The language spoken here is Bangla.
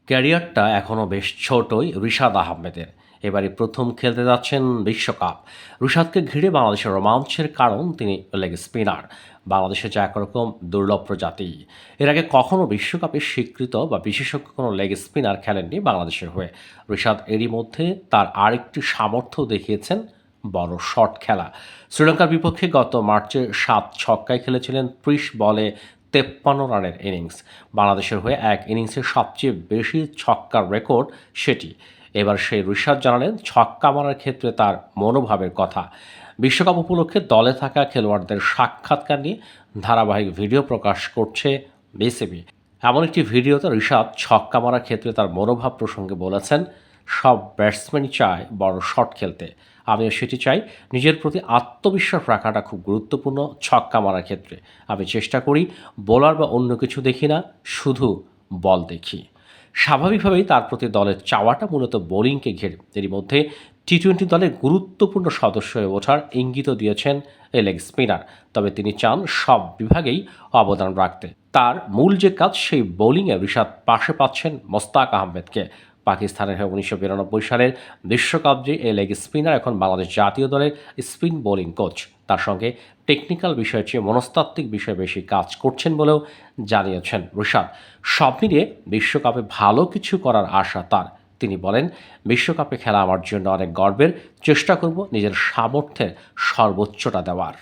ক্যারিয়ারটা এখনও বেশ ছোটই রিশাদ আহমেদের। এবারই প্রথম খেলতে যাচ্ছেন বিশ্বকাপ। রিশাদকে ঘিরে বাংলাদেশের রোমাঞ্চের কারণ তিনি লেগ স্পিনার। বাংলাদেশে যা একরকম দুর্লভ প্রজাতি। এর আগে কখনো বিশ্বকাপে স্বীকৃত বা বিশেষজ্ঞ কোনো লেগ স্পিনার খেলেননি বাংলাদেশের হয়ে। রিশাদ এরই মধ্যে তার আরেকটি সামর্থ্য দেখিয়েছেন, বড় শট খেলা। শ্রীলঙ্কার বিপক্ষে গত মার্চে ৭ ছক্কায় খেলেছিলেন ৩০ বলে ৫৩ রানের ইনিংস। বাংলাদেশের হয়ে এক ইনিংসে সবচেয়ে বেশি ছক্কার রেকর্ড সেটি। এবার সেই রিশাদ জানালেন ছক্কা মারার ক্ষেত্রে তার মনোভাবের কথা। বিশ্বকাপ উপলক্ষে দলে থাকা খেলোয়াড়দের সাক্ষাৎকার নিয়ে ধারাবাহিক ভিডিও প্রকাশ করছে বিসিবি। এমন একটি ভিডিওতে রিশাদ ছক্কা মারার ক্ষেত্রে তার মনোভাব প্রসঙ্গে বলেছেন, সব ব্যাটসম্যানই চায় বড় শট খেলতে। আমিও সেটি চাই। নিজের প্রতি আত্মবিশ্বাস রাখাটা খুব গুরুত্বপূর্ণ ছক্কা মারার ক্ষেত্রে। আমি চেষ্টা করি বোলার বা অন্য কিছু দেখি না, শুধু বল দেখি। স্বাভাবিকভাবেই তার প্রতি দলের চাওয়াটা মূলত বোলিংকে ঘিরে। এরই মধ্যে টি-টোয়েন্টি দলের গুরুত্বপূর্ণ সদস্য হয়ে ওঠার ইঙ্গিতও দিয়েছেন এই লেগ স্পিনার। তবে তিনি চান সব বিভাগেই অবদান রাখতে। তার মূল যে কাজ সেই বোলিংয়ে রিশাদ পাশে পাচ্ছেন মোস্তাক আহমেদকে। পাকিস্তানের হয়ে ১৯৯২ সালের বিশ্বকাপ যে এই লেগ স্পিনার এখন বাংলাদেশ জাতীয় দলের স্পিন বোলিং কোচ। তার সঙ্গে টেকনিক্যাল বিষয়ের চেয়ে মনস্তাত্ত্বিক বিষয়ে বেশি কাজ করছেন বলেও জানিয়েছেন রিশাদ। সব মিলিয়ে বিশ্বকাপে ভালো কিছু করার আশা তার। তিনি বলেন, বিশ্বকাপে খেলা আমার জন্য অনেক গর্বের। চেষ্টা করব নিজের সামর্থ্যের সর্বোচ্চটা দেওয়ার।